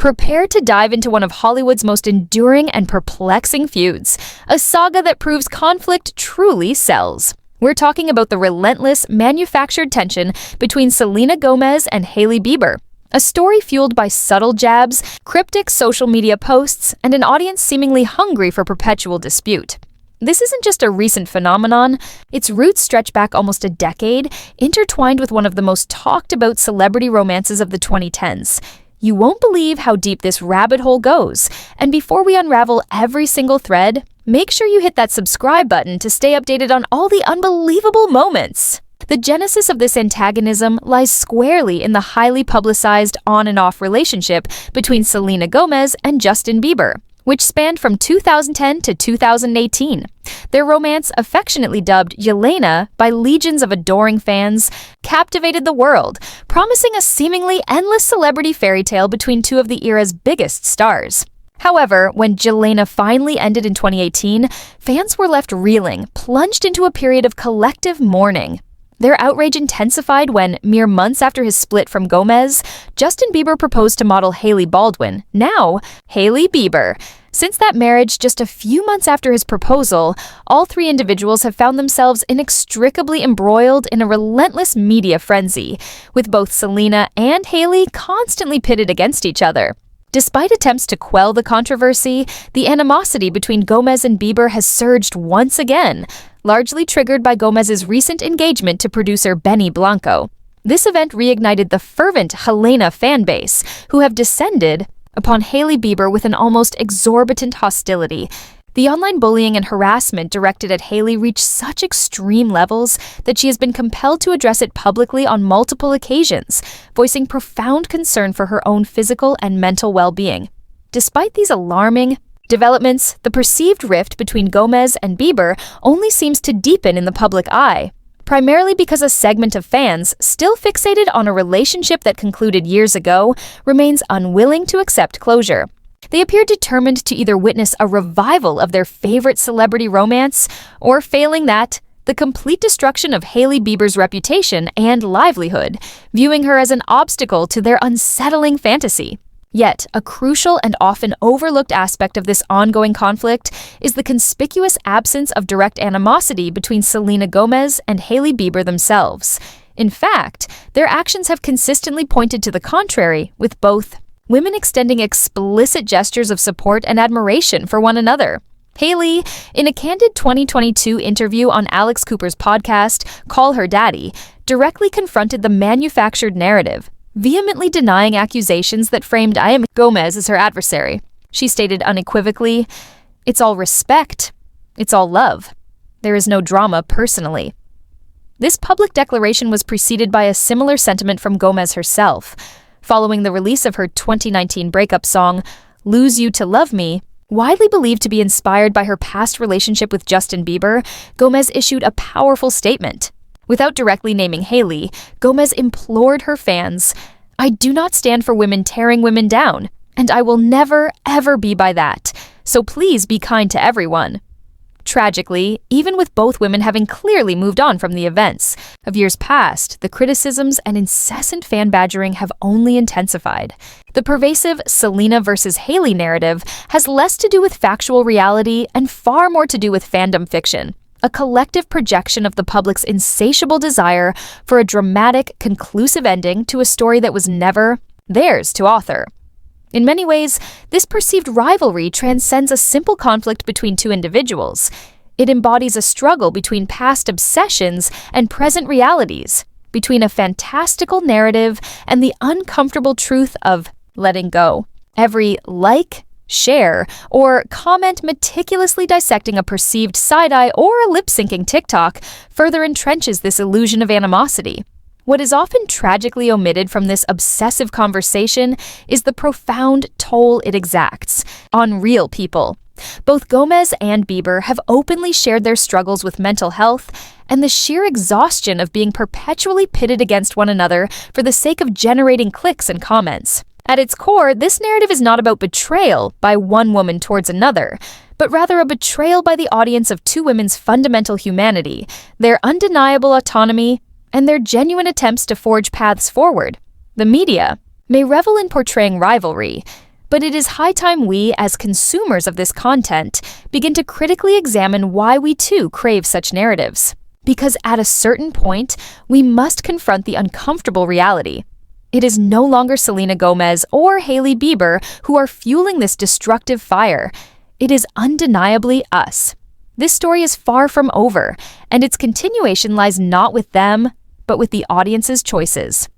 Prepare to dive into one of Hollywood's most enduring and perplexing feuds, a saga that proves conflict truly sells. We're talking about the relentless, manufactured tension between Selena Gomez and Hailey Bieber, a story fueled by subtle jabs, cryptic social media posts, and an audience seemingly hungry for perpetual dispute. This isn't just a recent phenomenon, its roots stretch back almost a decade, intertwined with one of the most talked-about celebrity romances of the 2010s. You won't believe how deep this rabbit hole goes, and before we unravel every single thread, make sure you hit that subscribe button to stay updated on all the unbelievable moments. The genesis of this antagonism lies squarely in the highly publicized on and off relationship between Selena Gomez and Justin Bieber, which spanned from 2010 to 2018. Their romance, affectionately dubbed Yelena by legions of adoring fans, captivated the world, promising a seemingly endless celebrity fairy tale between two of the era's biggest stars. However, when Yelena finally ended in 2018, fans were left reeling, plunged into a period of collective mourning. Their outrage intensified when, mere months after his split from Gomez, Justin Bieber proposed to model Hailey Baldwin, now Hailey Bieber. Since that marriage, just a few months after his proposal, all three individuals have found themselves inextricably embroiled in a relentless media frenzy, with both Selena and Hailey constantly pitted against each other. Despite attempts to quell the controversy, the animosity between Gomez and Bieber has surged once again, largely triggered by Gomez's recent engagement to producer Benny Blanco. This event reignited the fervent Helena fanbase, who have descended upon Hailey Bieber with an almost exorbitant hostility. The online bullying and harassment directed at Hailey reached such extreme levels that she has been compelled to address it publicly on multiple occasions, voicing profound concern for her own physical and mental well-being. Despite these alarming developments, the perceived rift between Gomez and Bieber only seems to deepen in the public eye, primarily because a segment of fans, still fixated on a relationship that concluded years ago, remains unwilling to accept closure. They appear determined to either witness a revival of their favorite celebrity romance, or failing that, the complete destruction of Hailey Bieber's reputation and livelihood, viewing her as an obstacle to their unsettling fantasy. Yet, a crucial and often overlooked aspect of this ongoing conflict is the conspicuous absence of direct animosity between Selena Gomez and Hailey Bieber themselves. In fact, their actions have consistently pointed to the contrary, with both women extending explicit gestures of support and admiration for one another. Hailey, in a candid 2022 interview on Alex Cooper's podcast, Call Her Daddy, directly confronted the manufactured narrative, vehemently denying accusations that framed Gomez as her adversary. She stated unequivocally, "It's all respect. It's all love. There is no drama personally." This public declaration was preceded by a similar sentiment from Gomez herself. Following the release of her 2019 breakup song, Lose You to Love Me, widely believed to be inspired by her past relationship with Justin Bieber, Gomez issued a powerful statement. Without directly naming Hailey, Gomez implored her fans, "I do not stand for women tearing women down, and I will never, ever be by that. So please be kind to everyone." Tragically, even with both women having clearly moved on from the events of years past, the criticisms and incessant fan badgering have only intensified. The pervasive Selena versus Hailey narrative has less to do with factual reality and far more to do with fandom fiction, a collective projection of the public's insatiable desire for a dramatic, conclusive ending to a story that was never theirs to author. In many ways, this perceived rivalry transcends a simple conflict between two individuals. It embodies a struggle between past obsessions and present realities, between a fantastical narrative and the uncomfortable truth of letting go. Every like, share, or comment meticulously dissecting a perceived side-eye or a lip-syncing TikTok further entrenches this illusion of animosity. What is often tragically omitted from this obsessive conversation is the profound toll it exacts on real people. Both Gomez and Bieber have openly shared their struggles with mental health and the sheer exhaustion of being perpetually pitted against one another for the sake of generating clicks and comments. At its core, this narrative is not about betrayal by one woman towards another, but rather a betrayal by the audience of two women's fundamental humanity, their undeniable autonomy, and their genuine attempts to forge paths forward. The media may revel in portraying rivalry, But it is high time we, as consumers of this content, begin to critically examine why we too crave such narratives. Because at a certain point, we must confront the uncomfortable reality. It is no longer Selena Gomez or Hailey Bieber who are fueling this destructive fire. It is undeniably us. This story is far from over, and its continuation lies not with them, but with the audience's choices.